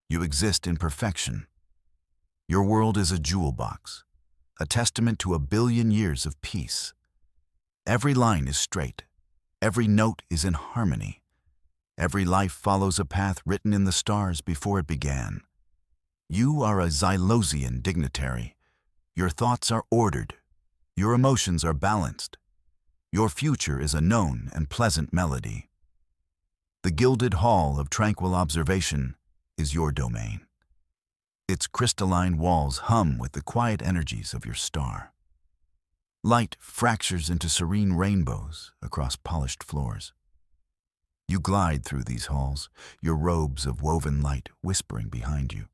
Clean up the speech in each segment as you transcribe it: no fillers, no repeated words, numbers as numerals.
You exist in perfection. Your world is a jewel box, a testament to 1 billion years of peace. Every line is straight. Every note is in harmony. Every life follows a path written in the stars before it began. You are a Xylosian dignitary. Your thoughts are ordered. Your emotions are balanced. Your future is a known and pleasant melody. The gilded hall of tranquil observation is your domain. Its crystalline walls hum with the quiet energies of your star. Light fractures into serene rainbows across polished floors. You glide through these halls, your robes of woven light whispering behind you.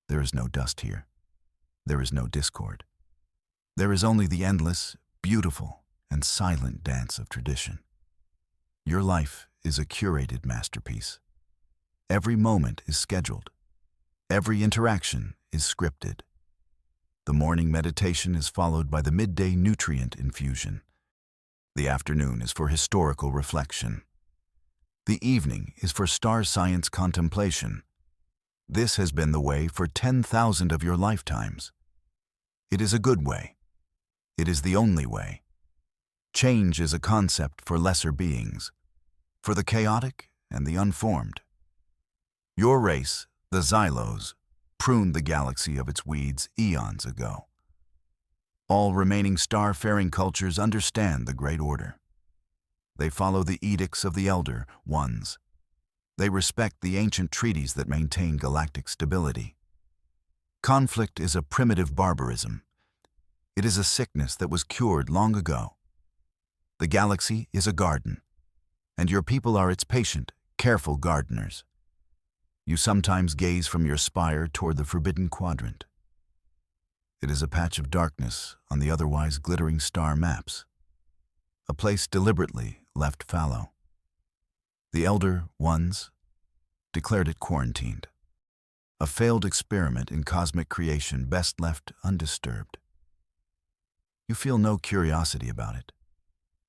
There is no dust here. There is no discord. There is only the endless, beautiful, and silent dance of tradition. Your life is a curated masterpiece. Every moment is scheduled. Every interaction is scripted. The morning meditation is followed by the midday nutrient infusion. The afternoon is for historical reflection. The evening is for star science contemplation. This has been the way for 10,000 of your lifetimes. It is a good way. It is the only way. Change is a concept for lesser beings, for the chaotic and the unformed. Your race, the Xylos, pruned the galaxy of its weeds eons ago. All remaining star-faring cultures understand the Great Order. They follow the edicts of the Elder Ones. They respect the ancient treaties that maintain galactic stability. Conflict is a primitive barbarism. It is a sickness that was cured long ago. The galaxy is a garden, and your people are its patient, careful gardeners. You sometimes gaze from your spire toward the forbidden quadrant. It is a patch of darkness on the otherwise glittering star maps, a place deliberately left fallow. The Elder Ones declared it quarantined, a failed experiment in cosmic creation best left undisturbed. You feel no curiosity about it.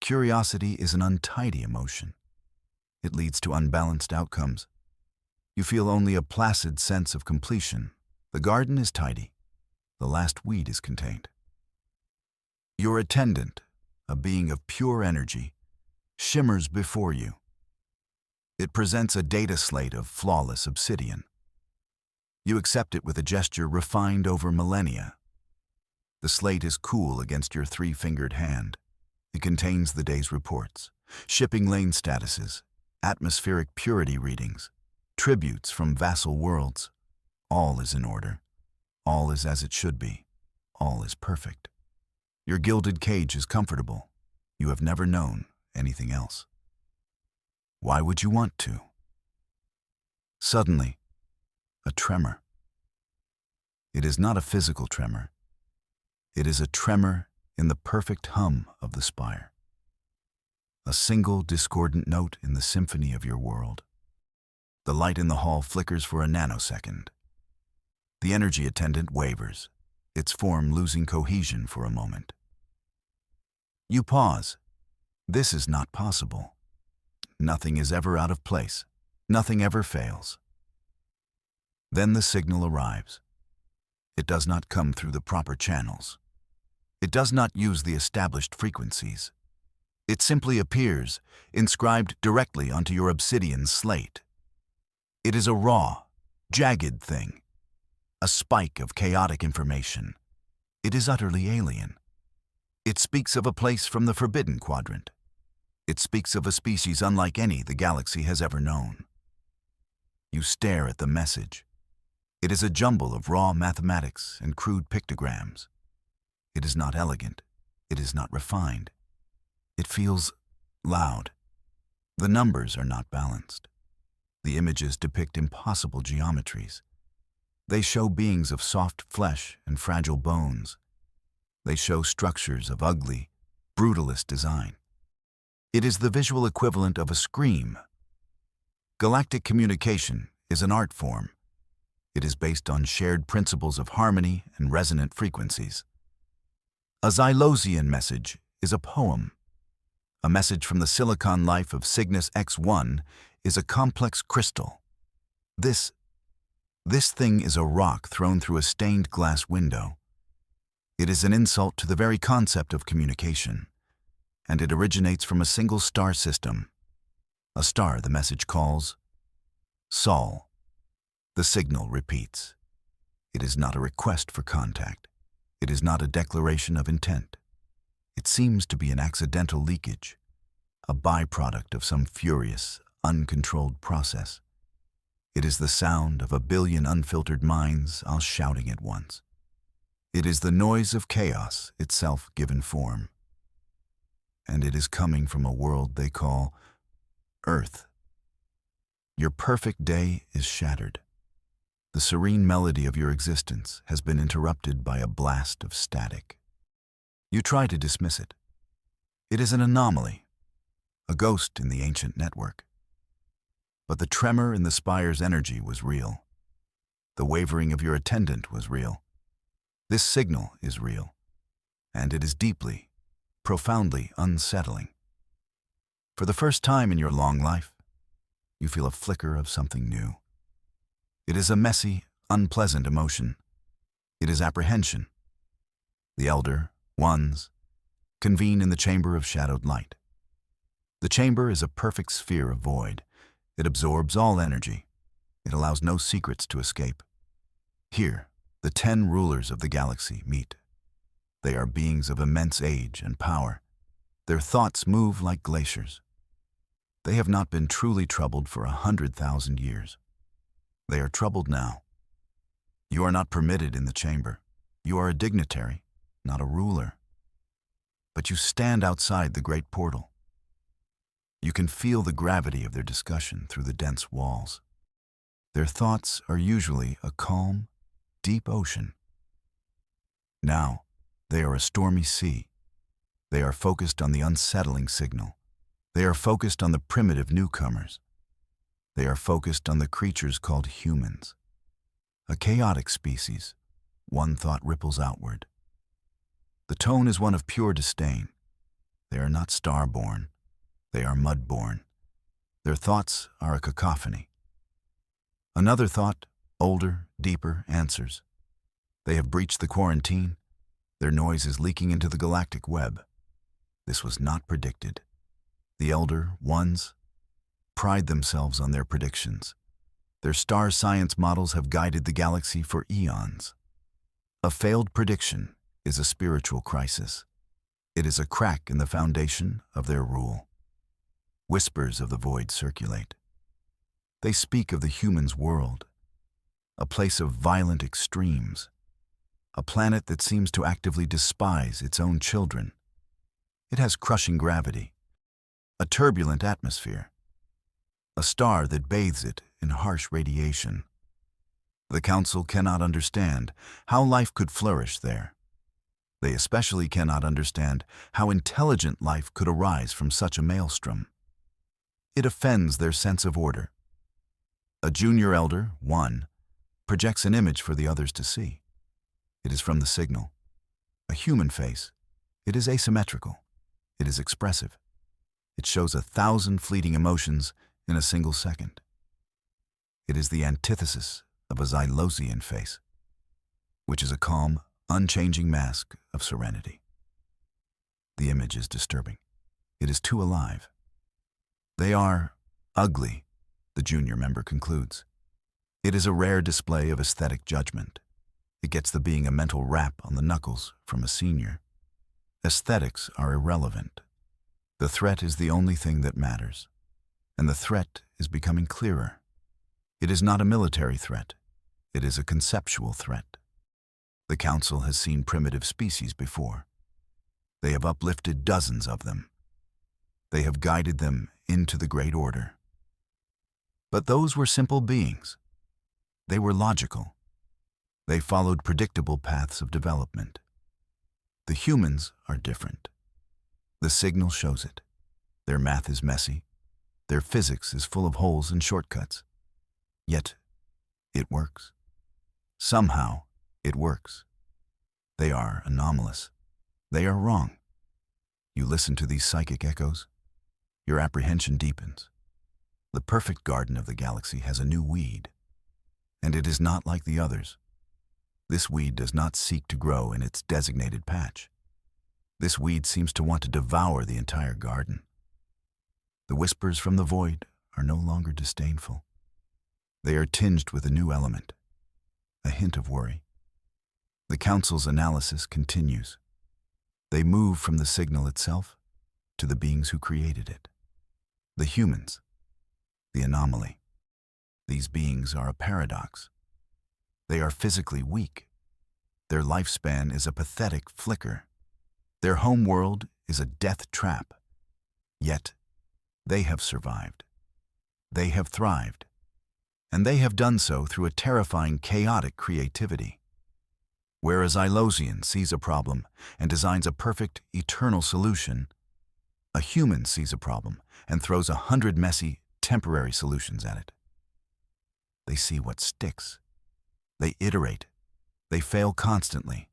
Curiosity is an untidy emotion. It leads to unbalanced outcomes. You feel only a placid sense of completion. The garden is tidy. The last weed is contained. Your attendant, a being of pure energy, shimmers before you. It presents a data slate of flawless obsidian. You accept it with a gesture refined over millennia. The slate is cool against your 3-fingered hand. It contains the day's reports, shipping lane statuses, atmospheric purity readings, tributes from vassal worlds. All is in order. All is as it should be. All is perfect. Your gilded cage is comfortable. You have never known anything else. Why would you want to? Suddenly, a tremor. It is not a physical tremor. It is a tremor in the perfect hum of the spire. A single discordant note in the symphony of your world. The light in the hall flickers for a nanosecond. The energy attendant wavers, its form losing cohesion for a moment. You pause. This is not possible. Nothing is ever out of place. Nothing ever fails. Then the signal arrives. It does not come through the proper channels. It does not use the established frequencies. It simply appears, inscribed directly onto your obsidian slate. It is a raw, jagged thing, a spike of chaotic information. It is utterly alien. It speaks of a place from the forbidden quadrant. It speaks of a species unlike any the galaxy has ever known. You stare at the message. It is a jumble of raw mathematics and crude pictograms. It is not elegant. It is not refined. It feels loud. The numbers are not balanced. The images depict impossible geometries. They show beings of soft flesh and fragile bones. They show structures of ugly, brutalist design. It is the visual equivalent of a scream. Galactic communication is an art form. It is based on shared principles of harmony and resonant frequencies. A Xylosian message is a poem. A message from the silicon life of Cygnus X1 is a complex crystal. This This thing is a rock thrown through a stained glass window. It is an insult to the very concept of communication, and it originates from a single star system. A star, the message calls. Sol. The signal repeats. It is not a request for contact. It is not a declaration of intent. It seems to be an accidental leakage, a byproduct of some furious, uncontrolled process. It is the sound of a billion unfiltered minds all shouting at once. It is the noise of chaos itself given form. And it is coming from a world they call Earth. Your perfect day is shattered. The serene melody of your existence has been interrupted by a blast of static. You try to dismiss it. It is an anomaly, a ghost in the ancient network. But the tremor in the spire's energy was real. The wavering of your attendant was real. This signal is real, and it is deeply, profoundly unsettling. For the first time in your long life, you feel a flicker of something new. It is a messy, unpleasant emotion. It is apprehension. The Elder Ones convene in the chamber of shadowed light. The chamber is a perfect sphere of void. It absorbs all energy. It allows no secrets to escape. Here, the 10 rulers of the galaxy meet. They are beings of immense age and power. Their thoughts move like glaciers. They have not been truly troubled for 100,000 years. They are troubled now. You are not permitted in the chamber. You are a dignitary, not a ruler. But you stand outside the great portal. You can feel the gravity of their discussion through the dense walls. Their thoughts are usually a calm, deep ocean. Now, they are a stormy sea. They are focused on the unsettling signal. They are focused on the primitive newcomers. They are focused on the creatures called humans. A chaotic species, one thought ripples outward. The tone is one of pure disdain. They are not star-born. They are mud-born. Their thoughts are a cacophony. Another thought, older, deeper, answers. They have breached the quarantine. Their noise is leaking into the galactic web. This was not predicted. The Elder Ones pride themselves on their predictions. Their star science models have guided the galaxy for eons. A failed prediction is a spiritual crisis. It is a crack in the foundation of their rule. Whispers of the void circulate. They speak of the human's world, a place of violent extremes, a planet that seems to actively despise its own children. It has crushing gravity, a turbulent atmosphere, a star that bathes it in harsh radiation. The Council cannot understand how life could flourish there. They especially cannot understand how intelligent life could arise from such a maelstrom. It offends their sense of order. A junior Elder, One, projects an image for the others to see. It is from the signal. A human face. It is asymmetrical. It is expressive. It shows 1,000 fleeting emotions in a single second. It is the antithesis of a Xylosian face, which is a calm, unchanging mask of serenity. The image is disturbing. It is too alive. They are ugly, the junior member concludes. It is a rare display of aesthetic judgment. It gets the being a mental rap on the knuckles from a senior. Aesthetics are irrelevant. The threat is the only thing that matters, and the threat is becoming clearer. It is not a military threat. It is a conceptual threat. The Council has seen primitive species before. They have uplifted dozens of them. They have guided them into the Great Order. But those were simple beings. They were logical. They followed predictable paths of development. The humans are different. The signal shows it. Their math is messy. Their physics is full of holes and shortcuts. Yet, it works. Somehow, it works. They are anomalous. They are wrong. You listen to these psychic echoes. Your apprehension deepens. The perfect garden of the galaxy has a new weed. And it is not like the others. This weed does not seek to grow in its designated patch. This weed seems to want to devour the entire garden. The whispers from the void are no longer disdainful. They are tinged with a new element, a hint of worry. The council's analysis continues. They move from the signal itself to the beings who created it. The humans, the anomaly. These beings are a paradox. They are physically weak. Their lifespan is a pathetic flicker. Their home world is a death trap. Yet, they have survived. They have thrived. And they have done so through a terrifying, chaotic creativity. Whereas Ilosian sees a problem and designs a perfect, eternal solution, a human sees a problem and throws 100 messy, temporary solutions at it. They see what sticks. They iterate. They fail constantly.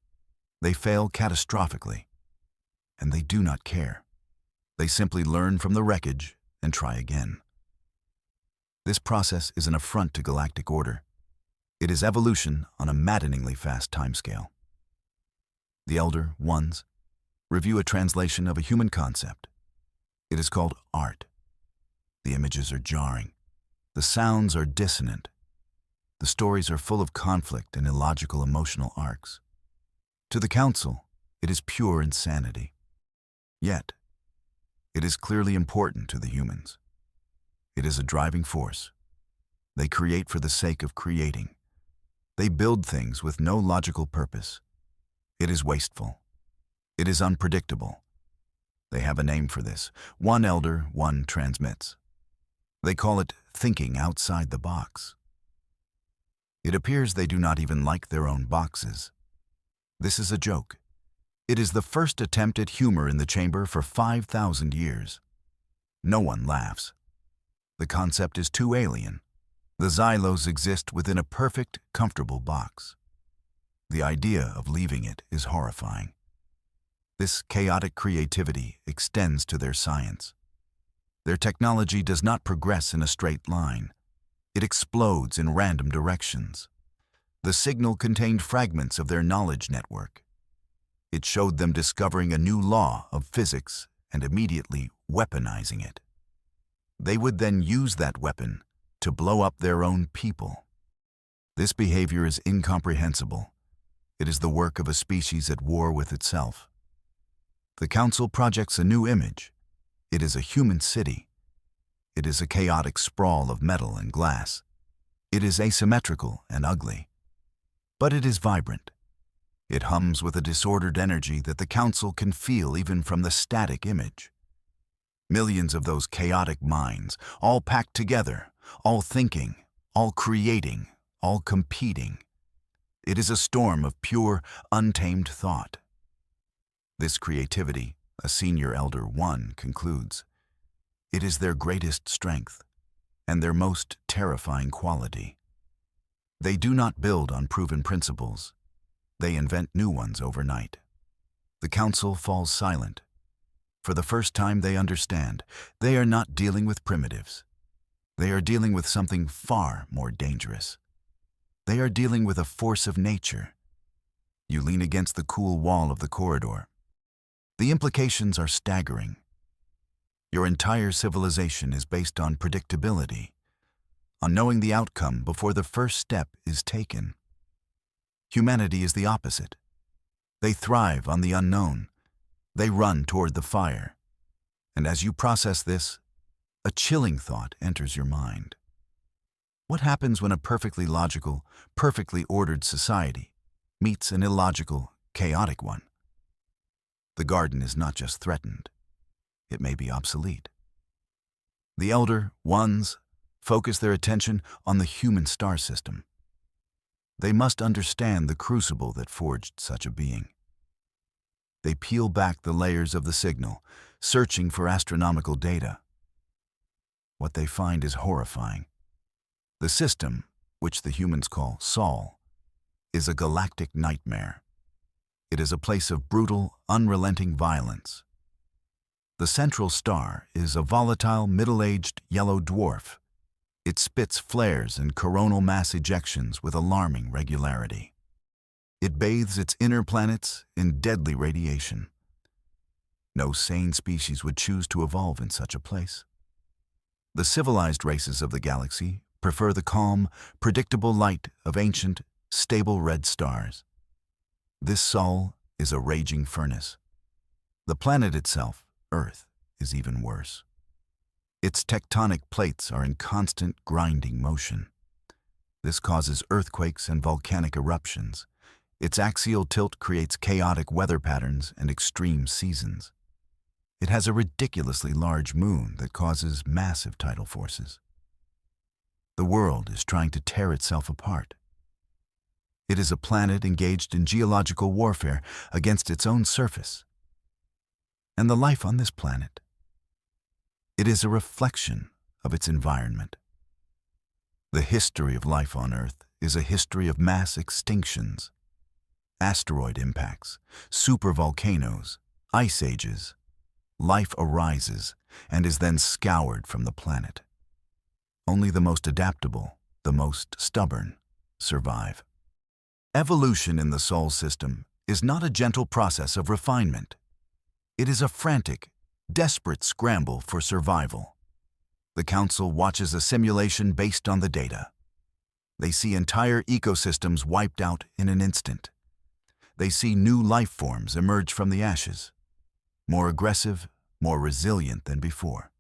They fail catastrophically. And they do not care. They simply learn from the wreckage and try again. This process is an affront to galactic order. It is evolution on a maddeningly fast timescale. The Elder Ones review a translation of a human concept. It is called art. The images are jarring. The sounds are dissonant. The stories are full of conflict and illogical emotional arcs. To the Council, it is pure insanity. Yet, it is clearly important to the humans. It is a driving force. They create for the sake of creating. They build things with no logical purpose. It is wasteful. It is unpredictable. They have a name for this. One elder, one transmits. They call it thinking outside the box. It appears they do not even like their own boxes. This is a joke. It is the first attempt at humor in the chamber for 5,000 years. No one laughs. The concept is too alien. The Xylos exist within a perfect, comfortable box. The idea of leaving it is horrifying. This chaotic creativity extends to their science. Their technology does not progress in a straight line. It explodes in random directions. The signal contained fragments of their knowledge network. It showed them discovering a new law of physics and immediately weaponizing it. They would then use that weapon to blow up their own people. This behavior is incomprehensible. It is the work of a species at war with itself. The Council projects a new image. It is a human city. It is a chaotic sprawl of metal and glass. It is asymmetrical and ugly. But it is vibrant. It hums with a disordered energy that the Council can feel even from the static image. Millions of those chaotic minds, all packed together, all thinking, all creating, all competing. It is a storm of pure, untamed thought. This creativity, a senior Elder One concludes, it is their greatest strength and their most terrifying quality. They do not build on proven principles. They invent new ones overnight. The Council falls silent. For the first time they understand, they are not dealing with primitives. They are dealing with something far more dangerous. They are dealing with a force of nature. You lean against the cool wall of the corridor. The implications are staggering. Your entire civilization is based on predictability, on knowing the outcome before the first step is taken. Humanity is the opposite. They thrive on the unknown. They run toward the fire. And as you process this, a chilling thought enters your mind. What happens when a perfectly logical, perfectly ordered society meets an illogical, chaotic one? The garden is not just threatened. It may be obsolete. The Elder Ones focus their attention on the human star system. They must understand the crucible that forged such a being. They peel back the layers of the signal, searching for astronomical data. What they find is horrifying. The system, which the humans call Sol, is a galactic nightmare. It is a place of brutal, unrelenting violence. The central star is a volatile, middle-aged yellow dwarf. It spits flares and coronal mass ejections with alarming regularity. It bathes its inner planets in deadly radiation. No sane species would choose to evolve in such a place. The civilized races of the galaxy prefer the calm, predictable light of ancient, stable red stars. This Sol is a raging furnace. The planet itself, Earth, is even worse. Its tectonic plates are in constant grinding motion. This causes earthquakes and volcanic eruptions. Its axial tilt creates chaotic weather patterns and extreme seasons. It has a ridiculously large moon that causes massive tidal forces. The world is trying to tear itself apart. It is a planet engaged in geological warfare against its own surface. And the life on this planet, it is a reflection of its environment. The history of life on Earth is a history of mass extinctions, asteroid impacts, supervolcanoes, ice ages. Life arises and is then scoured from the planet. Only the most adaptable, the most stubborn, survive. Evolution in the Sol system is not a gentle process of refinement. It is a frantic, desperate scramble for survival. The Council watches a simulation based on the data. They see entire ecosystems wiped out in an instant. They see new life forms emerge from the ashes, more aggressive, more resilient than before.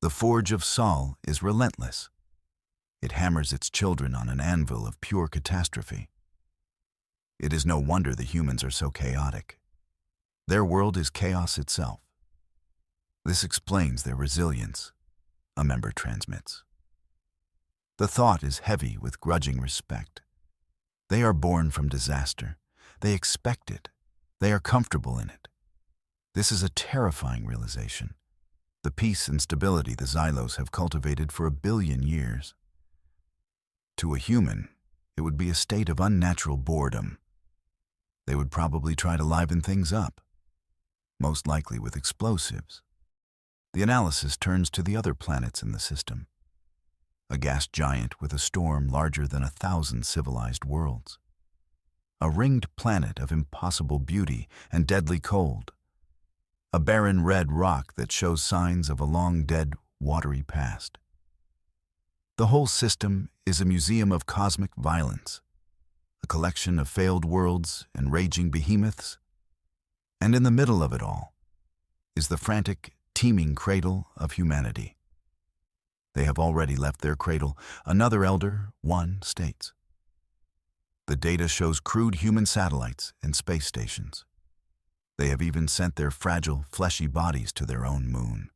The forge of Sol is relentless. It hammers its children on an anvil of pure catastrophe. It is no wonder the humans are so chaotic. Their world is chaos itself. This explains their resilience, a member transmits. The thought is heavy with grudging respect. They are born from disaster. They expect it. They are comfortable in it. This is a terrifying realization. The peace and stability the Xylos have cultivated for 1 billion years. To a human, it would be a state of unnatural boredom. They would probably try to liven things up, most likely with explosives. The analysis turns to the other planets in the system. A gas giant with a storm larger than 1,000 civilized worlds. A ringed planet of impossible beauty and deadly cold. A barren red rock that shows signs of a long-dead, watery past. The whole system is a museum of cosmic violence, a collection of failed worlds and raging behemoths. And in the middle of it all is the frantic, teeming cradle of humanity. They have already left their cradle, another elder, one states. The data shows crude human satellites and space stations. They have even sent their fragile, fleshy bodies to their own moon.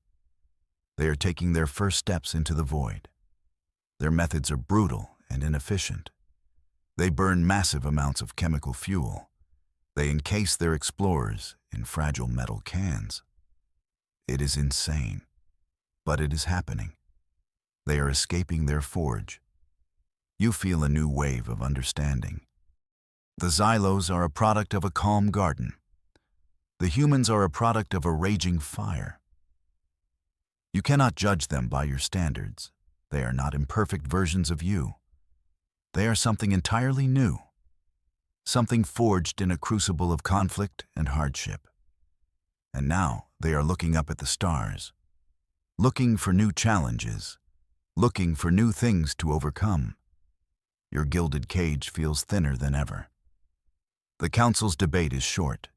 They are taking their first steps into the void. Their methods are brutal and inefficient. They burn massive amounts of chemical fuel. They encase their explorers in fragile metal cans. It is insane, but it is happening. They are escaping their forge. You feel a new wave of understanding. The Xylos are a product of a calm garden. The humans are a product of a raging fire. You cannot judge them by your standards. They are not imperfect versions of you. They are something entirely new, something forged in a crucible of conflict and hardship. And now they are looking up at the stars, looking for new challenges, looking for new things to overcome. Your gilded cage feels thinner than ever. The Council's debate is short.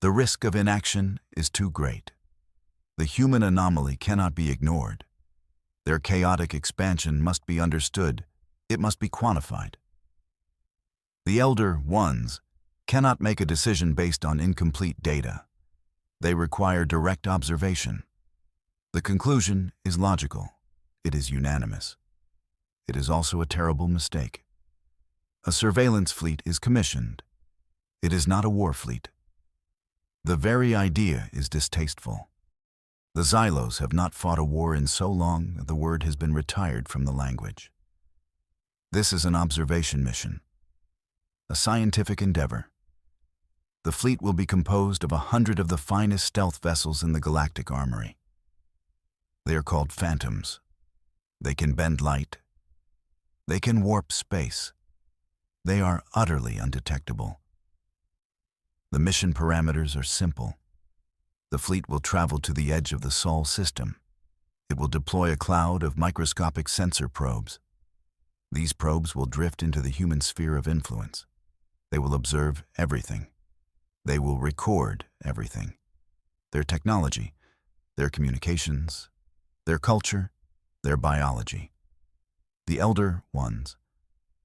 The risk of inaction is too great. The human anomaly cannot be ignored. Their chaotic expansion must be understood. It must be quantified. The Elder Ones cannot make a decision based on incomplete data. They require direct observation. The conclusion is logical. It is unanimous. It is also a terrible mistake. A surveillance fleet is commissioned. It is not a war fleet. The very idea is distasteful. The Xylos have not fought a war in so long that the word has been retired from the language. This is an observation mission, a scientific endeavor. The fleet will be composed of 100 of the finest stealth vessels in the galactic armory. They are called Phantoms. They can bend light. They can warp space. They are utterly undetectable. The mission parameters are simple. The fleet will travel to the edge of the Sol system. It will deploy a cloud of microscopic sensor probes. These probes will drift into the human sphere of influence. They will observe everything. They will record everything. Their technology, their communications, their culture, their biology. The Elder Ones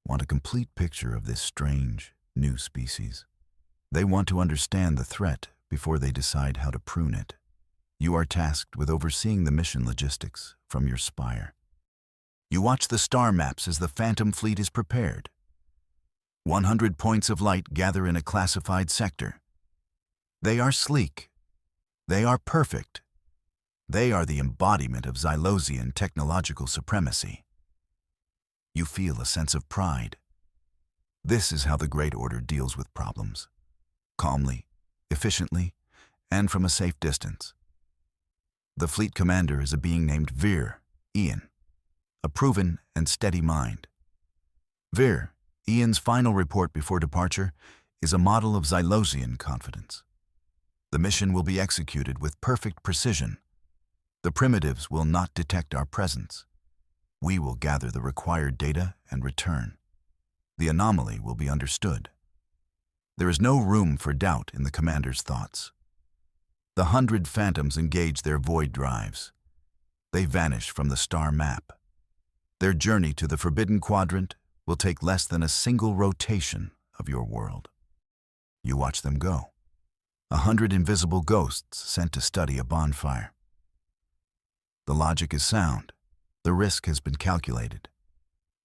want a complete picture of this strange, new species. They want to understand the threat before they decide how to prune it. You are tasked with overseeing the mission logistics from your spire. You watch the star maps as the Phantom Fleet is prepared. 100 points of light gather in a classified sector. They are sleek. They are perfect. They are the embodiment of Xylosian technological supremacy. You feel a sense of pride. This is how the Great Order deals with problems. Calmly, efficiently, and from a safe distance. The fleet commander is a being named Veer, Ian, a proven and steady mind. Veer, Ian's final report before departure, is a model of Xylosian confidence. The mission will be executed with perfect precision. The primitives will not detect our presence. We will gather the required data and return. The anomaly will be understood. There is no room for doubt in the commander's thoughts. The 100 Phantoms engage their void drives. They vanish from the star map. Their journey to the Forbidden Quadrant will take less than a single rotation of your world. You watch them go. 100 invisible ghosts sent to study a bonfire. The logic is sound. The risk has been calculated.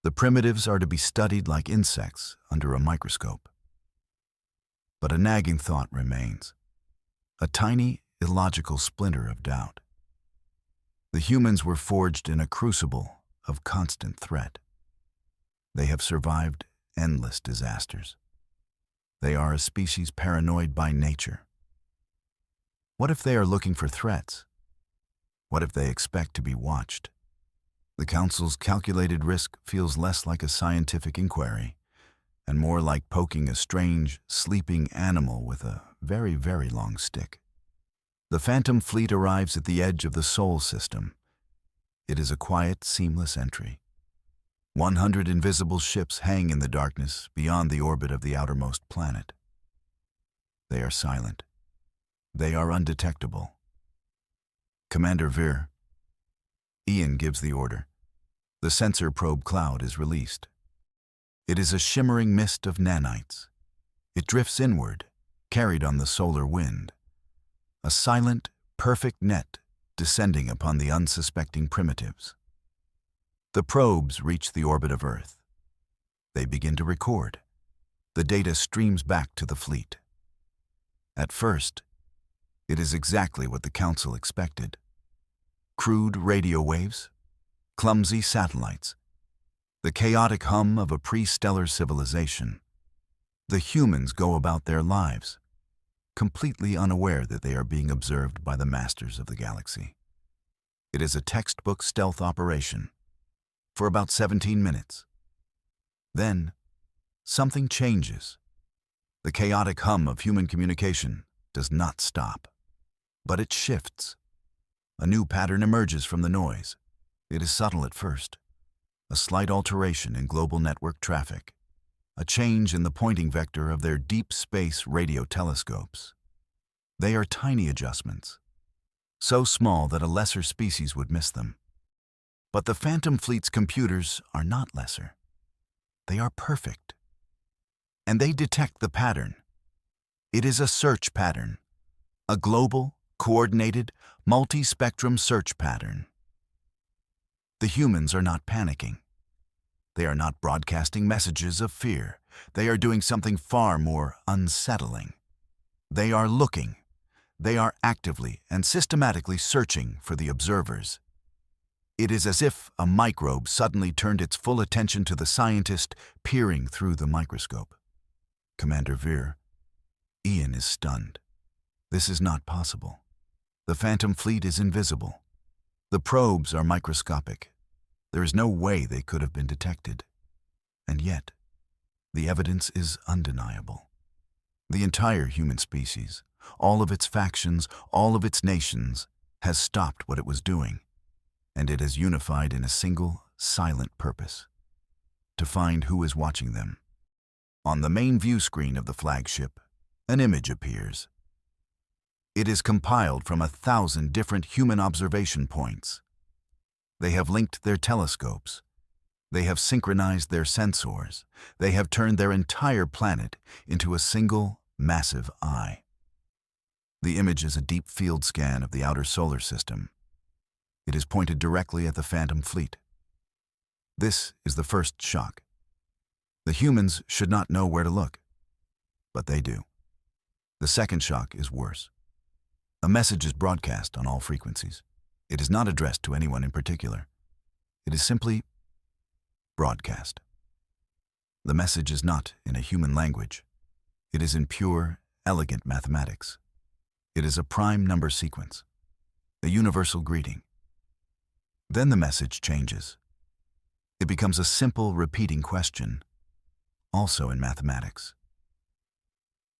The primitives are to be studied like insects under a microscope. But a nagging thought remains. A tiny, illogical splinter of doubt. The humans were forged in a crucible of constant threat. They have survived endless disasters. They are a species paranoid by nature. What if they are looking for threats? What if they expect to be watched? The Council's calculated risk feels less like a scientific inquiry and more like poking a strange, sleeping animal with a very, very long stick. The Phantom Fleet arrives at the edge of the Sol system. It is a quiet, seamless entry. 100 invisible ships hang in the darkness beyond the orbit of the outermost planet. They are silent. They are undetectable. Commander Veer. Ian gives the order. The sensor probe cloud is released. It is a shimmering mist of nanites. It drifts inward, carried on the solar wind. A silent, perfect net descending upon the unsuspecting primitives. The probes reach the orbit of Earth. They begin to record. The data streams back to the fleet. At first, it is exactly what the Council expected. Crude radio waves, clumsy satellites, the chaotic hum of a pre-stellar civilization. The humans go about their lives, completely unaware that they are being observed by the masters of the galaxy. It is a textbook stealth operation for about 17 minutes. Then, something changes. The chaotic hum of human communication does not stop, but it shifts. A new pattern emerges from the noise. It is subtle at first. A slight alteration in global network traffic. A change in the pointing vector of their deep space radio telescopes. They are tiny adjustments, so small that a lesser species would miss them. But the Phantom Fleet's computers are not lesser. They are perfect. And they detect the pattern. It is a search pattern. A global, coordinated, multi-spectrum search pattern. The humans are not panicking. They are not broadcasting messages of fear. They are doing something far more unsettling. They are looking. They are actively and systematically searching for the observers. It is as if a microbe suddenly turned its full attention to the scientist peering through the microscope. Commander Veer. Ian is stunned. This is not possible. The Phantom Fleet is invisible. The probes are microscopic. There is no way they could have been detected. And yet, the evidence is undeniable. The entire human species, all of its factions, all of its nations, has stopped what it was doing, and it has unified in a single, silent purpose: to find who is watching them. On the main view screen of the flagship, an image appears. It is compiled from 1,000 different human observation points. They have linked their telescopes. They have synchronized their sensors. They have turned their entire planet into a single, massive eye. The image is a deep field scan of the outer solar system. It is pointed directly at the Phantom Fleet. This is the first shock. The humans should not know where to look, but they do. The second shock is worse. A message is broadcast on all frequencies. It is not addressed to anyone in particular. It is simply broadcast. The message is not in a human language. It is in pure, elegant mathematics. It is a prime number sequence, a universal greeting. Then the message changes. It becomes a simple, repeating question, also in mathematics.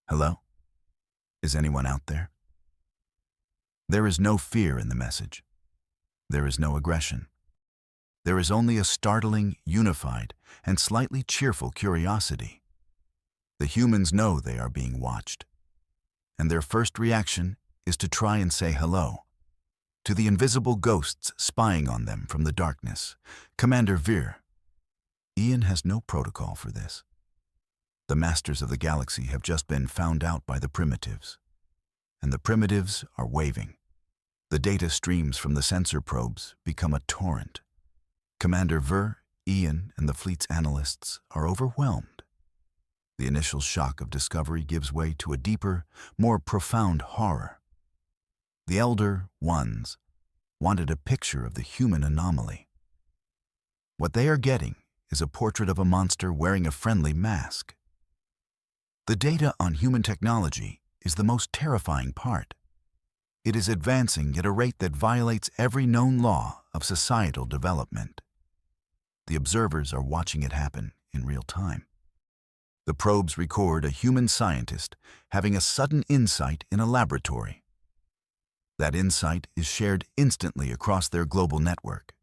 Hello? Is anyone out there? There is no fear in the message. There is no aggression. There is only a startling, unified, and slightly cheerful curiosity. The humans know they are being watched, and their first reaction is to try and say hello to the invisible ghosts spying on them from the darkness. Commander Veer. Ian has no protocol for this. The masters of the galaxy have just been found out by the primitives, and the primitives are waving. The data streams from the sensor probes become a torrent. Commander Veer, Ian, and the fleet's analysts are overwhelmed. The initial shock of discovery gives way to a deeper, more profound horror. The Elder Ones wanted a picture of the human anomaly. What they are getting is a portrait of a monster wearing a friendly mask. The data on human technology is the most terrifying part. It is advancing at a rate that violates every known law of societal development. The observers are watching it happen in real time. The probes record a human scientist having a sudden insight in a laboratory. That insight is shared instantly across their global network.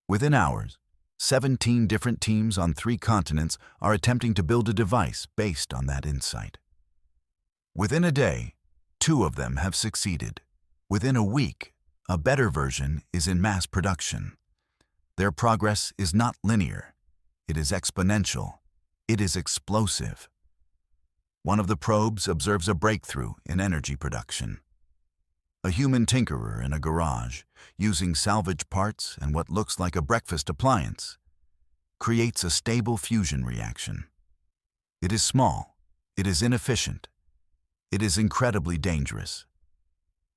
Within hours, 17 different teams on 3 continents are attempting to build a device based on that insight. Within a day, 2 of them have succeeded. Within a week, a better version is in mass production. Their progress is not linear. It is exponential. It is explosive. One of the probes observes a breakthrough in energy production. A human tinkerer in a garage, using salvage parts and what looks like a breakfast appliance, creates a stable fusion reaction. It is small. It is inefficient. It is incredibly dangerous.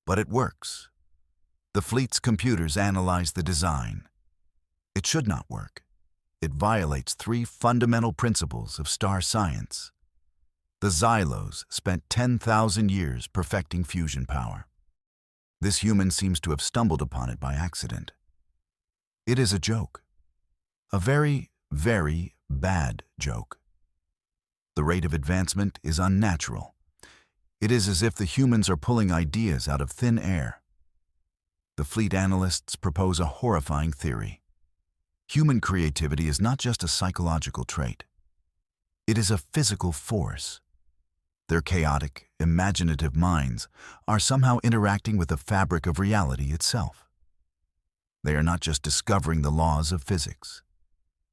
But it works. The fleet's computers analyze the design. It should not work. It violates 3 fundamental principles of star science. The Xylos spent 10,000 years perfecting fusion power. This human seems to have stumbled upon it by accident. It is a joke. A very, very bad joke. The rate of advancement is unnatural. It is as if the humans are pulling ideas out of thin air. The fleet analysts propose a horrifying theory. Human creativity is not just a psychological trait. It is a physical force. Their chaotic, imaginative minds are somehow interacting with the fabric of reality itself. They are not just discovering the laws of physics.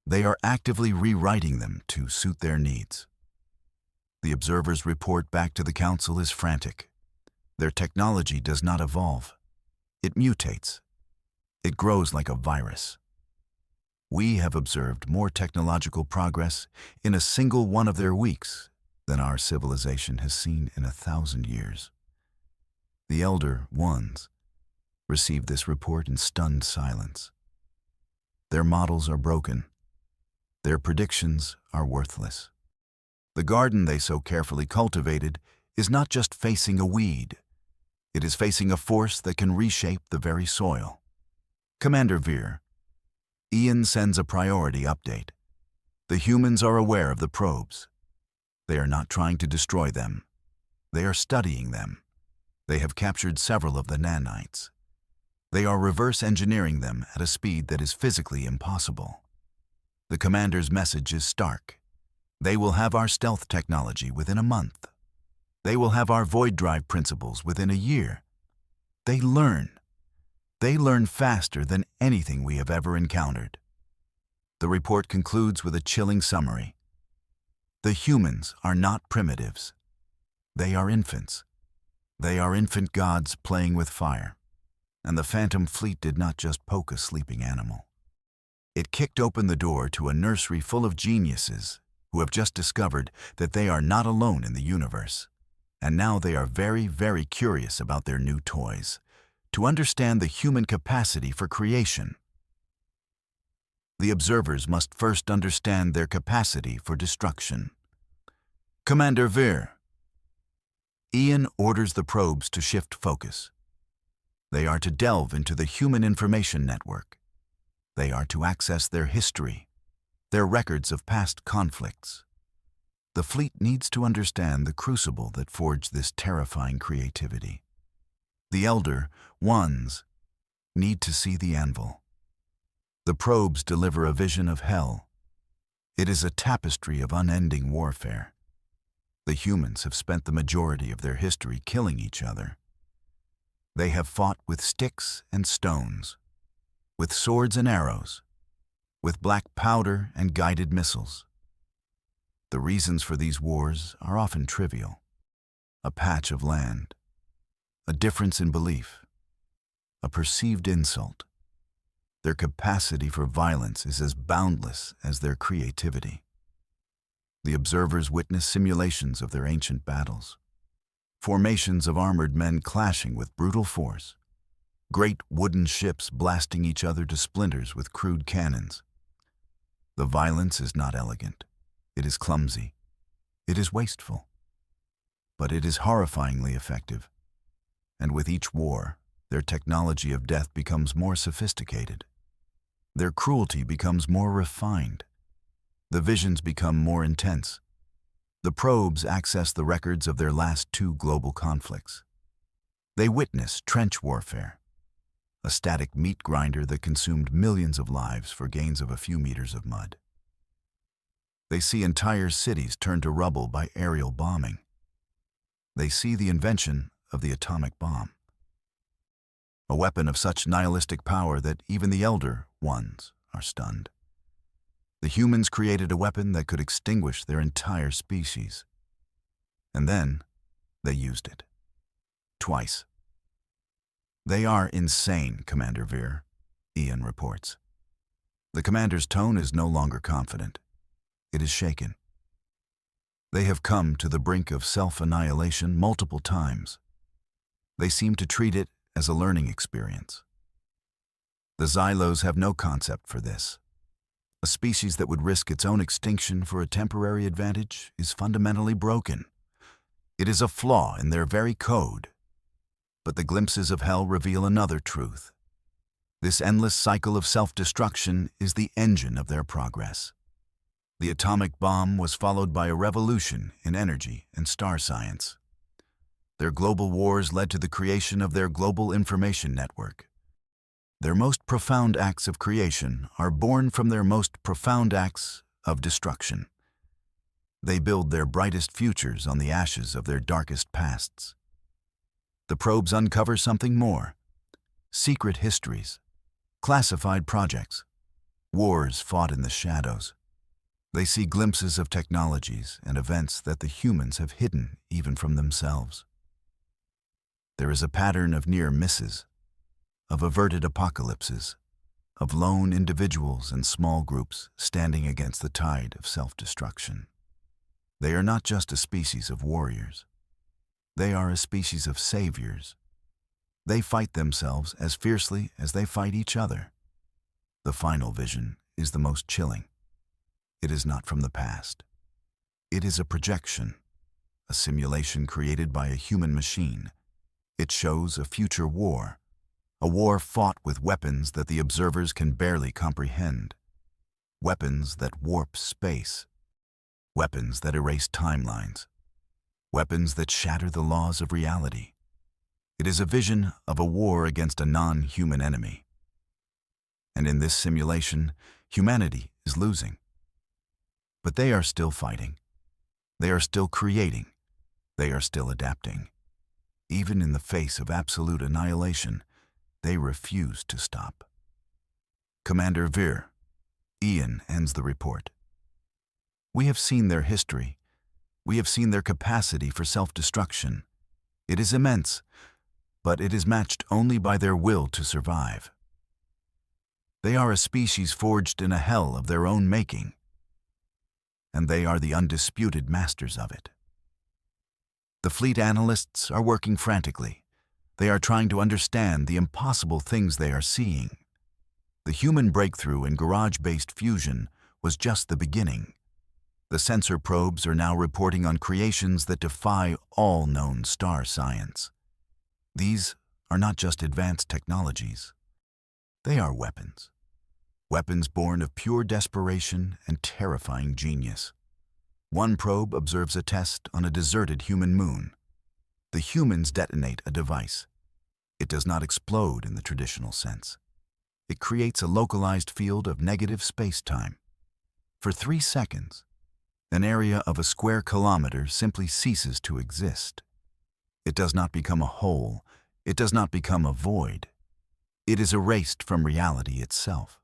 They are actively rewriting them to suit their needs. The observers' report back to the Council is frantic. Their technology does not evolve. It mutates. It grows like a virus. We have observed more technological progress in a single one of their weeks than our civilization has seen in 1,000 years. The Elder Ones received this report in stunned silence. Their models are broken. Their predictions are worthless. The garden they so carefully cultivated is not just facing a weed. It is facing a force that can reshape the very soil. Commander Veer, Ian sends a priority update. The humans are aware of the probes. They are not trying to destroy them. They are studying them. They have captured several of the nanites. They are reverse engineering them at a speed that is physically impossible. The commander's message is stark. They will have our stealth technology within a month. They will have our void drive principles within a year. They learn. They learn faster than anything we have ever encountered. The report concludes with a chilling summary. The humans are not primitives. They are infants. They are infant gods playing with fire. And the Phantom Fleet did not just poke a sleeping animal. It kicked open the door to a nursery full of geniuses who have just discovered that they are not alone in the universe. And now they are very, very curious about their new toys, to understand the human capacity for creation. The observers must first understand their capacity for destruction. Commander Veer. Ian orders the probes to shift focus. They are to delve into the human information network. They are to access their history, their records of past conflicts. The fleet needs to understand the crucible that forged this terrifying creativity. The Elder Ones need to see the anvil. The probes deliver a vision of hell. It is a tapestry of unending warfare. The humans have spent the majority of their history killing each other. They have fought with sticks and stones, with swords and arrows, with black powder and guided missiles. The reasons for these wars are often trivial. A patch of land, a difference in belief, a perceived insult. Their capacity for violence is as boundless as their creativity. The observers witness simulations of their ancient battles. Formations of armored men clashing with brutal force. Great wooden ships blasting each other to splinters with crude cannons. The violence is not elegant. It is clumsy. It is wasteful. But it is horrifyingly effective. And with each war, their technology of death becomes more sophisticated. Their cruelty becomes more refined. The visions become more intense. The probes access the records of their last two global conflicts. They witness trench warfare, a static meat grinder that consumed millions of lives for gains of a few meters of mud. They see entire cities turned to rubble by aerial bombing. They see the invention of the atomic bomb, a weapon of such nihilistic power that even the Elder Ones are stunned. The humans created a weapon that could extinguish their entire species. And then they used it. Twice. They are insane, Commander Veer, Ian reports. The commander's tone is no longer confident. It is shaken. They have come to the brink of self-annihilation multiple times. They seem to treat it as a learning experience. The Xylos have no concept for this. A species that would risk its own extinction for a temporary advantage is fundamentally broken. It is a flaw in their very code. But the glimpses of hell reveal another truth. This endless cycle of self-destruction is the engine of their progress. The atomic bomb was followed by a revolution in energy and star science. Their global wars led to the creation of their global information network. Their most profound acts of creation are born from their most profound acts of destruction. They build their brightest futures on the ashes of their darkest pasts. The probes uncover something more: secret histories, classified projects, wars fought in the shadows. They see glimpses of technologies and events that the humans have hidden even from themselves. There is a pattern of near misses, of averted apocalypses, of lone individuals and small groups standing against the tide of self-destruction. They are not just a species of warriors. They are a species of saviors. They fight themselves as fiercely as they fight each other. The final vision is the most chilling. It is not from the past. It is a projection, a simulation created by a human machine. It shows a future war, A war fought with weapons that the observers can barely comprehend. Weapons that warp space. Weapons that erase timelines. Weapons that shatter the laws of reality. It is a vision of a war against a non-human enemy. And in this simulation, humanity is losing. But they are still fighting. They are still creating. They are still adapting. Even in the face of absolute annihilation, they refuse to stop. Commander Veer, Ian ends the report. We have seen their history. We have seen their capacity for self-destruction. It is immense, but it is matched only by their will to survive. They are a species forged in a hell of their own making, and they are the undisputed masters of it. The fleet analysts are working frantically. They are trying to understand the impossible things they are seeing. The human breakthrough in garage-based fusion was just the beginning. The sensor probes are now reporting on creations that defy all known star science. These are not just advanced technologies. They are weapons. Weapons born of pure desperation and terrifying genius. One probe observes a test on a deserted human moon. The humans detonate a device. It does not explode in the traditional sense. It creates a localized field of negative space-time. For 3 seconds, an area of a square kilometer simply ceases to exist. It does not become a hole. It does not become a void. It is erased from reality itself.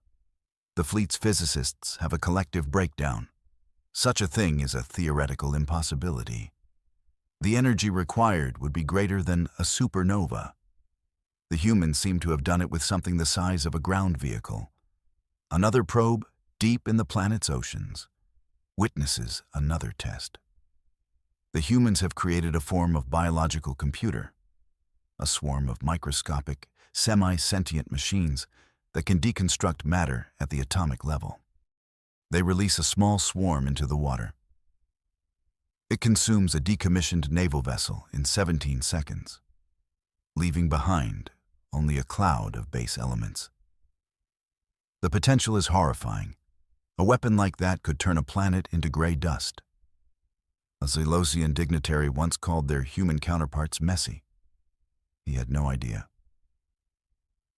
The fleet's physicists have a collective breakdown. Such a thing is a theoretical impossibility. The energy required would be greater than a supernova. The humans seem to have done it with something the size of a ground vehicle. Another probe, deep in the planet's oceans, witnesses another test. The humans have created a form of biological computer, a swarm of microscopic, semi-sentient machines that can deconstruct matter at the atomic level. They release a small swarm into the water. It consumes a decommissioned naval vessel in 17 seconds, leaving behind only a cloud of base elements. The potential is horrifying. A weapon like that could turn a planet into gray dust. A Zelosian dignitary once called their human counterparts messy. He had no idea.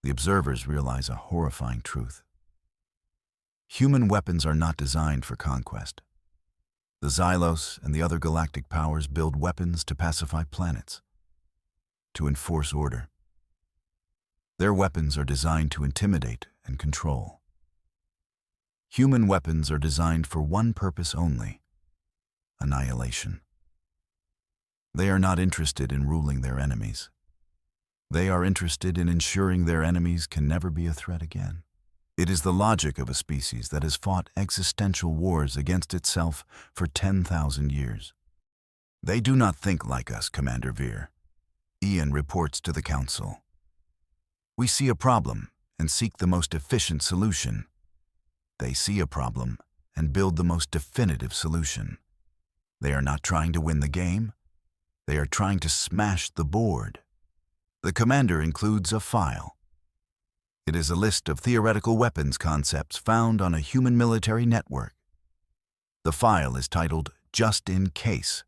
The observers realize a horrifying truth. Human weapons are not designed for conquest. The Xylos and the other galactic powers build weapons to pacify planets, to enforce order. Their weapons are designed to intimidate and control. Human weapons are designed for one purpose only: annihilation. They are not interested in ruling their enemies. They are interested in ensuring their enemies can never be a threat again. It is the logic of a species that has fought existential wars against itself for 10,000 years. They do not think like us, Commander Veer. Ian reports to the Council. We see a problem and seek the most efficient solution. They see a problem and build the most definitive solution. They are not trying to win the game. They are trying to smash the board. The commander includes a file. It is a list of theoretical weapons concepts found on a human military network. The file is titled Just in Case.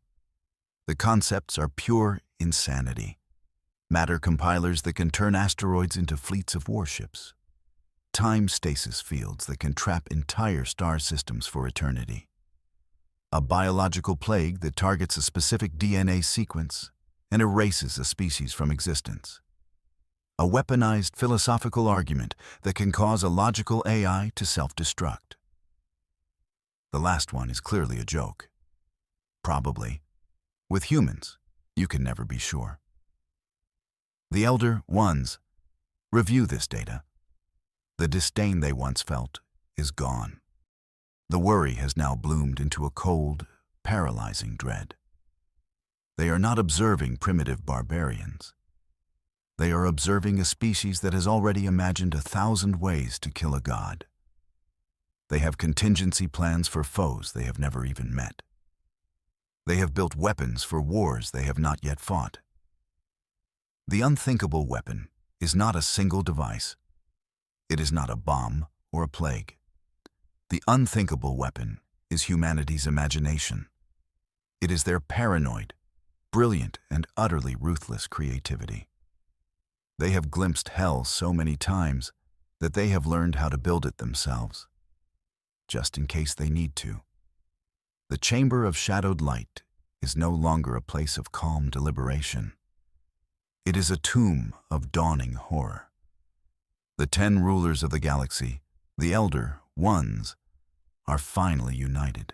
The concepts are pure insanity. Matter compilers that can turn asteroids into fleets of warships. Time stasis fields that can trap entire star systems for eternity. A biological plague that targets a specific DNA sequence and erases a species from existence. A weaponized philosophical argument that can cause a logical AI to self-destruct. The last one is clearly a joke. Probably. With humans, you can never be sure. The Elder Ones review this data. The disdain they once felt is gone. The worry has now bloomed into a cold, paralyzing dread. They are not observing primitive barbarians. They are observing a species that has already imagined 1,000 ways to kill a god. They have contingency plans for foes they have never even met. They have built weapons for wars they have not yet fought. The unthinkable weapon is not a single device. It is not a bomb or a plague. The unthinkable weapon is humanity's imagination. It is their paranoid, brilliant, and utterly ruthless creativity. They have glimpsed hell so many times that they have learned how to build it themselves, just in case they need to. The chamber of shadowed light is no longer a place of calm deliberation. It is a tomb of dawning horror. The 10 rulers of the galaxy, the Elder Ones, are finally united.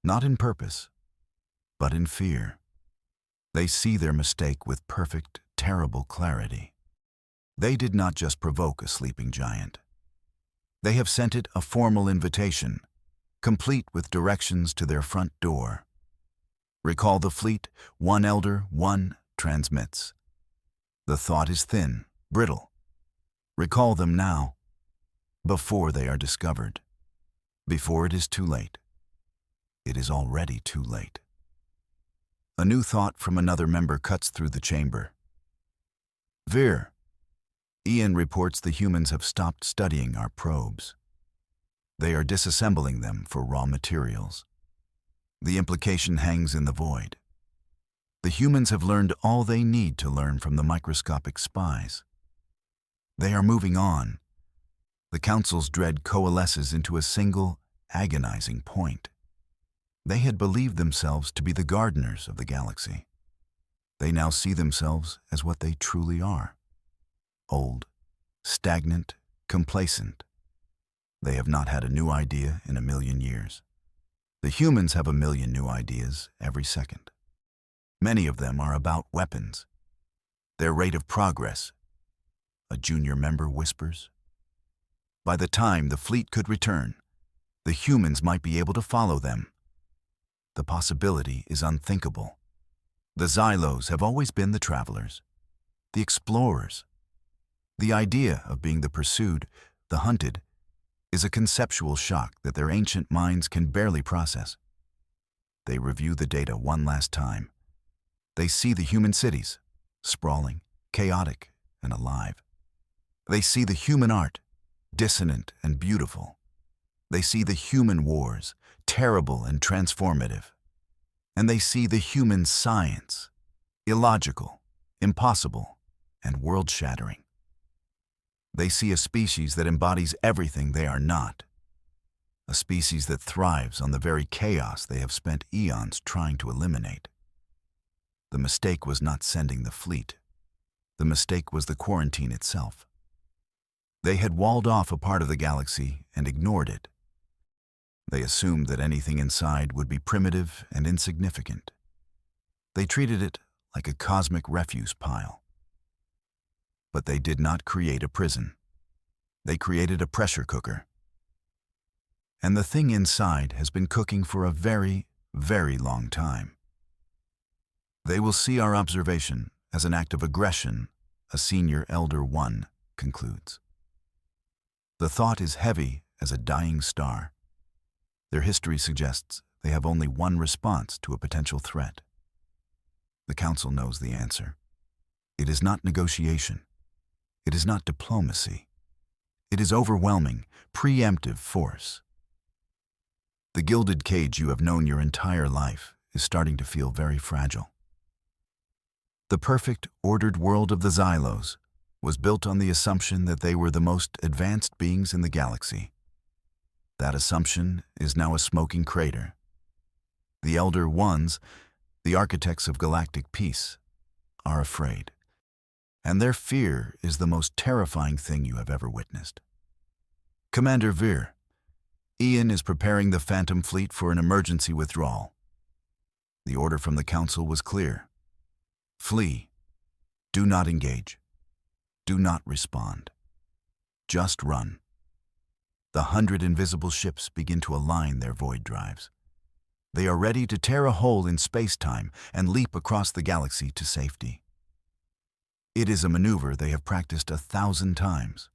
Not in purpose, but in fear. They see their mistake with perfect, terrible clarity. They did not just provoke a sleeping giant. They have sent it a formal invitation, complete with directions to their front door. Recall the fleet, one elder, one transmits. The thought is thin, brittle. Recall them now, before they are discovered, before it is too late. It is already too late. A new thought from another member cuts through the chamber. Veer, Ian reports the humans have stopped studying our probes. They are disassembling them for raw materials. The implication hangs in the void. The humans have learned all they need to learn from the microscopic spies. They are moving on. The Council's dread coalesces into a single, agonizing point. They had believed themselves to be the gardeners of the galaxy. They now see themselves as what they truly are: old, stagnant, complacent. They have not had a new idea in 1,000,000 years. The humans have 1,000,000 new ideas every second. Many of them are about weapons. Their rate of progress, a junior member whispers. By the time the fleet could return, the humans might be able to follow them. The possibility is unthinkable. The Xylos have always been the travelers, the explorers. The idea of being the pursued, the hunted, is a conceptual shock that their ancient minds can barely process. They review the data one last time. They see the human cities, sprawling, chaotic, and alive. They see the human art, dissonant and beautiful. They see the human wars, terrible and transformative. And they see the human science, illogical, impossible, and world-shattering. They see a species that embodies everything they are not, a species that thrives on the very chaos they have spent eons trying to eliminate. The mistake was not sending the fleet. The mistake was the quarantine itself. They had walled off a part of the galaxy and ignored it. They assumed that anything inside would be primitive and insignificant. They treated it like a cosmic refuse pile. But they did not create a prison. They created a pressure cooker. And the thing inside has been cooking for a very, very long time. They will see our observation as an act of aggression, a senior Elder One concludes. The thought is heavy as a dying star. Their history suggests they have only one response to a potential threat. The Council knows the answer. It is not negotiation. It is not diplomacy. It is overwhelming, preemptive force. The gilded cage you have known your entire life is starting to feel very fragile. The perfect, ordered world of the Xylos was built on the assumption that they were the most advanced beings in the galaxy. That assumption is now a smoking crater. The Elder Ones, the architects of galactic peace, are afraid. And their fear is the most terrifying thing you have ever witnessed. Commander Veer, Ian is preparing the Phantom Fleet for an emergency withdrawal. The order from the Council was clear. Flee. Do not engage. Do not respond. Just run. The 100 invisible ships begin to align their void drives. They are ready to tear a hole in space-time and leap across the galaxy to safety. It is a maneuver they have practiced 1,000 times.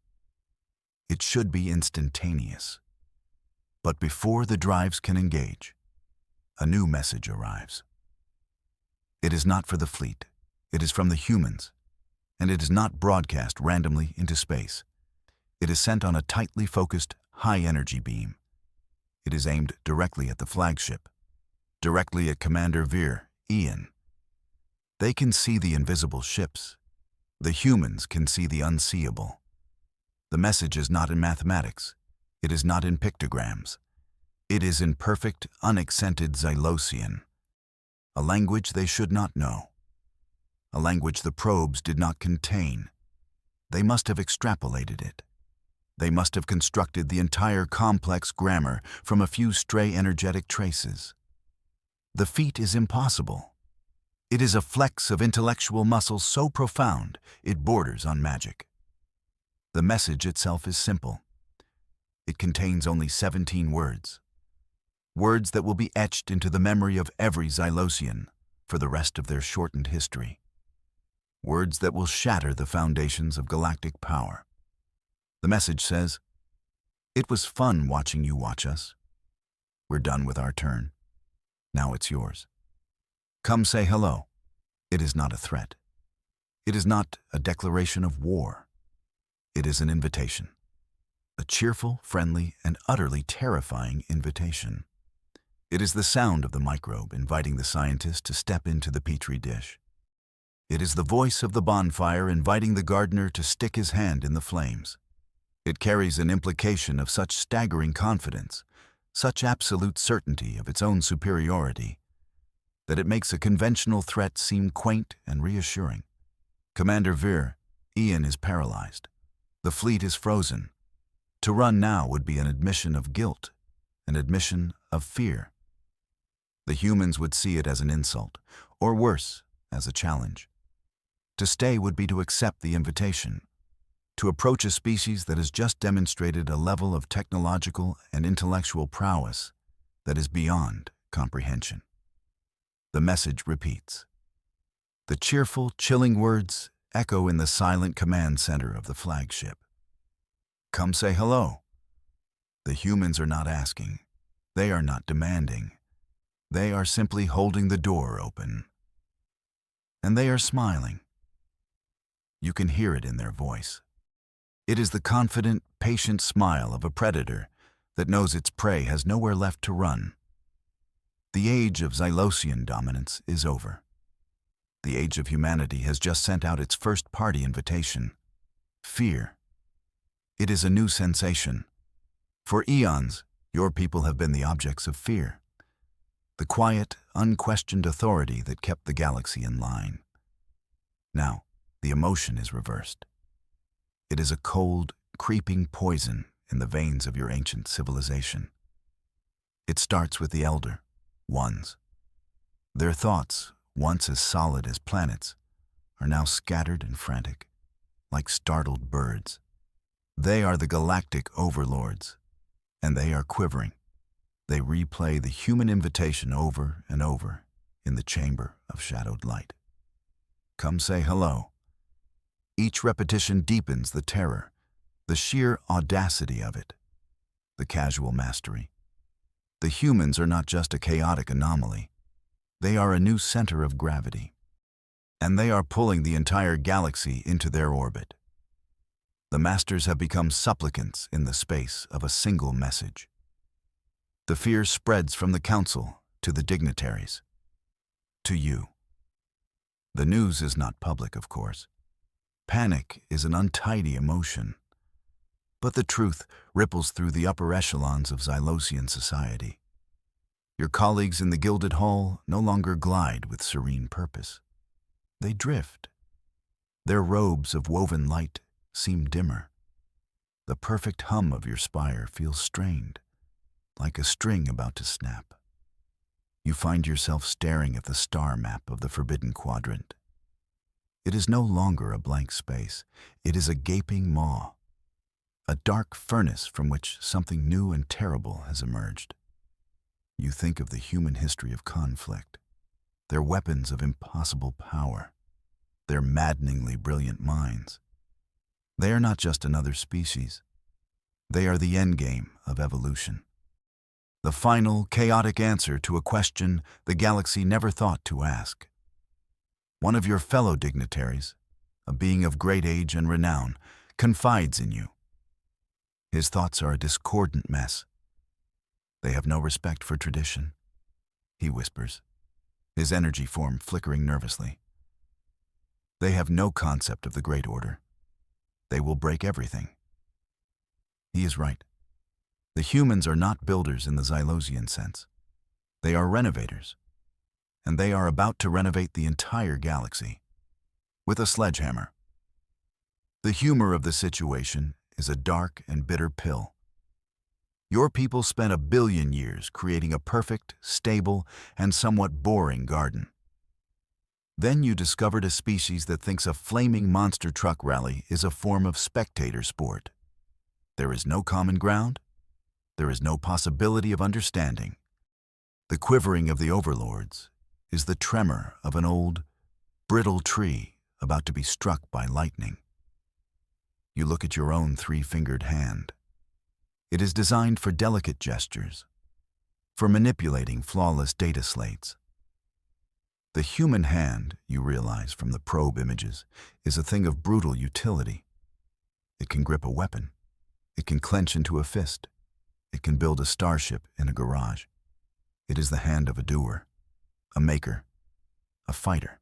It should be instantaneous. But before the drives can engage, a new message arrives. It is not for the fleet. It is from the humans. and it is not broadcast randomly into space. It is sent on a tightly focused, high-energy beam. It is aimed directly at the flagship, directly at Commander Veer, Ian. They can see the invisible ships. The humans can see the unseeable. The message is not in mathematics. It is not in pictograms. It is in perfect, unaccented Xylosian, a language they should not know, a language the probes did not contain. They must have extrapolated it. They must have constructed the entire complex grammar from a few stray energetic traces. The feat is impossible. It is a flex of intellectual muscle so profound it borders on magic. The message itself is simple. It contains only 17 words. Words that will be etched into the memory of every Xylosian for the rest of their shortened history. Words that will shatter the foundations of galactic power. The message says, "It was fun watching you watch us. We're done with our turn. Now it's yours. Come say hello." It is not a threat. It is not a declaration of war. It is an invitation. A cheerful, friendly, and utterly terrifying invitation. It is the sound of the microbe inviting the scientist to step into the petri dish. It is the voice of the bonfire inviting the gardener to stick his hand in the flames. It carries an implication of such staggering confidence, such absolute certainty of its own superiority, that it makes a conventional threat seem quaint and reassuring. Commander Veer, Ian is paralyzed. The fleet is frozen. To run now would be an admission of guilt, an admission of fear. The humans would see it as an insult, or worse, as a challenge. To stay would be to accept the invitation, to approach a species that has just demonstrated a level of technological and intellectual prowess that is beyond comprehension. The message repeats. The cheerful, chilling words echo in the silent command center of the flagship. Come say hello. The humans are not asking. They are not demanding. They are simply holding the door open. And they are smiling. You can hear it in their voice. It is the confident, patient smile of a predator that knows its prey has nowhere left to run. The age of Xylosian dominance is over. The age of humanity has just sent out its first party invitation. Fear. It is a new sensation. For eons, your people have been the objects of fear. The quiet, unquestioned authority that kept the galaxy in line. Now, the emotion is reversed. It is a cold, creeping poison in the veins of your ancient civilization. It starts with the elder ones. Their thoughts, once as solid as planets, are now scattered and frantic, like startled birds. They are the Galactic Overlords, and they are quivering. They replay the human invitation over and over in the chamber of shadowed light. Come say hello. Each repetition deepens the terror, the sheer audacity of it, the casual mastery. The humans are not just a chaotic anomaly. They are a new center of gravity, and they are pulling the entire galaxy into their orbit. The masters have become supplicants in the space of a single message. The fear spreads from the council to the dignitaries, to you. The news is not public, of course. Panic is an untidy emotion, but the truth ripples through the upper echelons of Xylosian society. Your colleagues in the Gilded Hall no longer glide with serene purpose. They drift. Their robes of woven light seem dimmer. The perfect hum of your spire feels strained, like a string about to snap. You find yourself staring at the star map of the Forbidden Quadrant. It is no longer a blank space. It is a gaping maw, a dark furnace from which something new and terrible has emerged. You think of the human history of conflict, their weapons of impossible power, their maddeningly brilliant minds. They are not just another species. They are the endgame of evolution. The final, chaotic answer to a question the galaxy never thought to ask. One of your fellow dignitaries, a being of great age and renown, confides in you. His thoughts are a discordant mess. They have no respect for tradition, he whispers, his energy form flickering nervously. They have no concept of the Great Order. They will break everything. He is right. The humans are not builders in the Xylosian sense. They are renovators. And they are about to renovate the entire galaxy. With a sledgehammer. The humor of the situation is a dark and bitter pill. Your people spent 1 billion years creating a perfect, stable, and somewhat boring garden. Then you discovered a species that thinks a flaming monster truck rally is a form of spectator sport. There is no common ground. There is no possibility of understanding. The quivering of the overlords is the tremor of an old, brittle tree about to be struck by lightning. You look at your own 3-fingered hand. It is designed for delicate gestures, for manipulating flawless data slates. The human hand, you realize from the probe images, is a thing of brutal utility. It can grip a weapon. It can clench into a fist. It can build a starship in a garage. It is the hand of a doer, a maker, a fighter.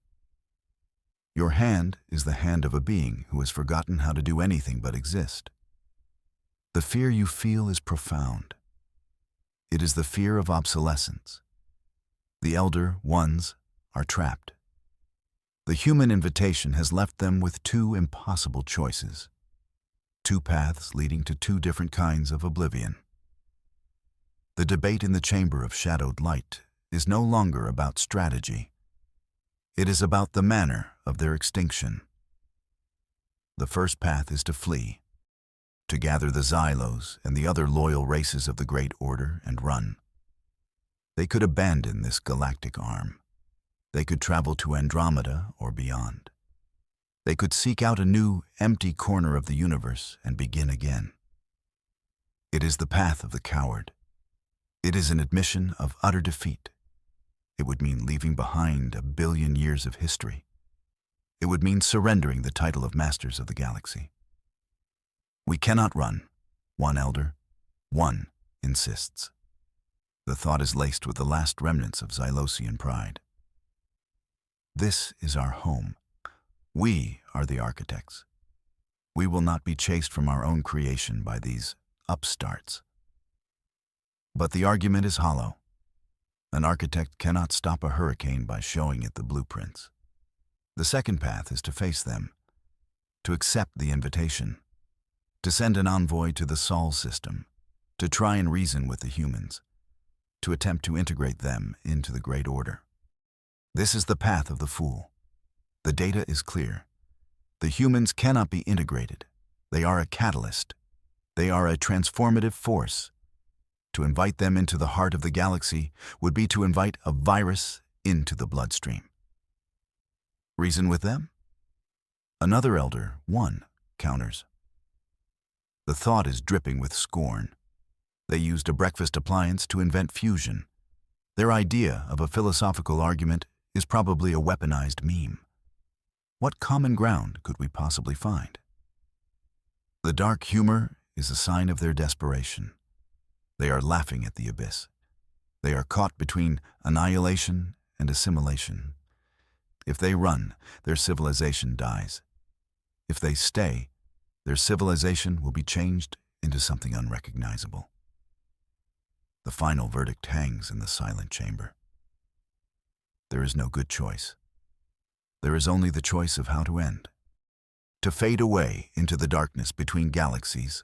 Your hand is the hand of a being who has forgotten how to do anything but exist. The fear you feel is profound. It is the fear of obsolescence. The elder ones are trapped. The human invitation has left them with 2 impossible choices, 2 paths leading to 2 different kinds of oblivion. The debate in the chamber of shadowed light is no longer about strategy. It is about the manner of their extinction. The first path is to flee, to gather the Xylos and the other loyal races of the Great Order and run. They could abandon this galactic arm. They could travel to Andromeda or beyond. They could seek out a new, empty corner of the universe and begin again. It is the path of the coward. It is an admission of utter defeat. It would mean leaving behind 1 billion years of history. It would mean surrendering the title of Masters of the Galaxy. We cannot run, one elder, one insists. The thought is laced with the last remnants of Xylosian pride. This is our home. We are the architects. We will not be chased from our own creation by these upstarts. But the argument is hollow. An architect cannot stop a hurricane by showing it the blueprints. The second path is to face them, to accept the invitation, to send an envoy to the Sol system, to try and reason with the humans, to attempt to integrate them into the Great Order. This is the path of the fool. The data is clear. The humans cannot be integrated. They are a catalyst. They are a transformative force. To invite them into the heart of the galaxy would be to invite a virus into the bloodstream. Reason with them? Another elder, one, counters. The thought is dripping with scorn. They used a breakfast appliance to invent fusion. Their idea of a philosophical argument is probably a weaponized meme. What common ground could we possibly find? The dark humor is a sign of their desperation. They are laughing at the abyss. They are caught between annihilation and assimilation. If they run, their civilization dies. If they stay, their civilization will be changed into something unrecognizable. The final verdict hangs in the silent chamber. There is no good choice. There is only the choice of how to end. To fade away into the darkness between galaxies,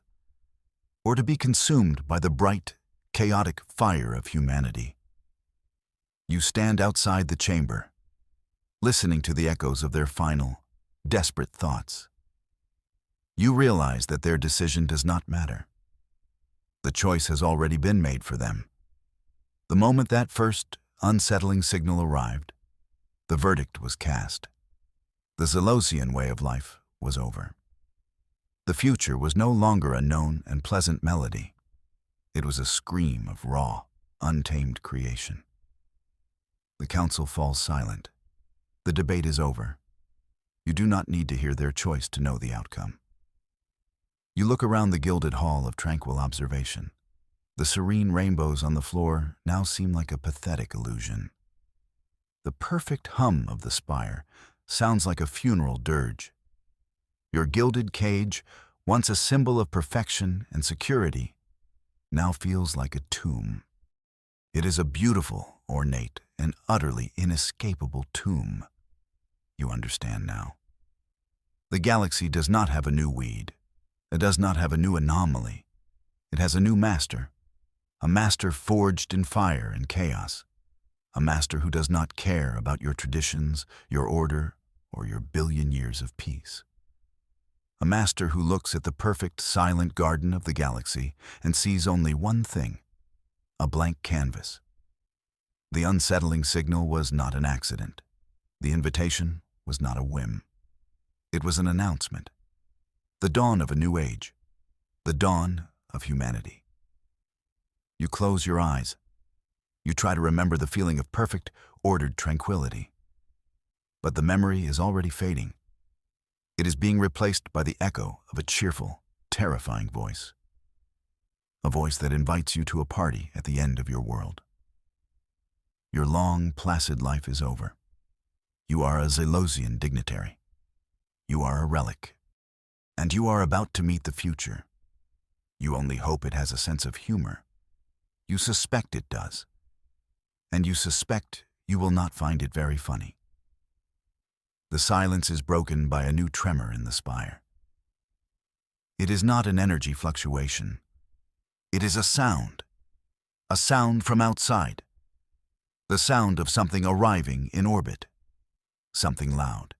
or to be consumed by the bright, chaotic fire of humanity. You stand outside the chamber, listening to the echoes of their final, desperate thoughts. You realize that their decision does not matter. The choice has already been made for them. The moment that first, unsettling signal arrived, the verdict was cast. The Xylosian way of life was over. The future was no longer a known and pleasant melody. It was a scream of raw, untamed creation. The council falls silent. The debate is over. You do not need to hear their choice to know the outcome. You look around the gilded hall of tranquil observation. The serene rainbows on the floor now seem like a pathetic illusion. The perfect hum of the spire sounds like a funeral dirge. Your gilded cage, once a symbol of perfection and security, now feels like a tomb. It is a beautiful, ornate, and utterly inescapable tomb. You understand now. The galaxy does not have a new weed. It does not have a new anomaly. It has a new master. A master forged in fire and chaos. A master who does not care about your traditions, your order, or your billion years of peace. A master who looks at the perfect, silent garden of the galaxy and sees only one thing: a blank canvas. The unsettling signal was not an accident. The invitation was not a whim. It was an announcement. The dawn of a new age. The dawn of humanity. You close your eyes. You try to remember the feeling of perfect, ordered tranquility. But the memory is already fading. It is being replaced by the echo of a cheerful, terrifying voice. A voice that invites you to a party at the end of your world. Your long, placid life is over. You are a Zelosian dignitary. You are a relic. And you are about to meet the future. You only hope it has a sense of humor. You suspect it does. And you suspect you will not find it very funny. The silence is broken by a new tremor in the spire. It is not an energy fluctuation. It is a sound from outside. The sound of something arriving in orbit. Something loud.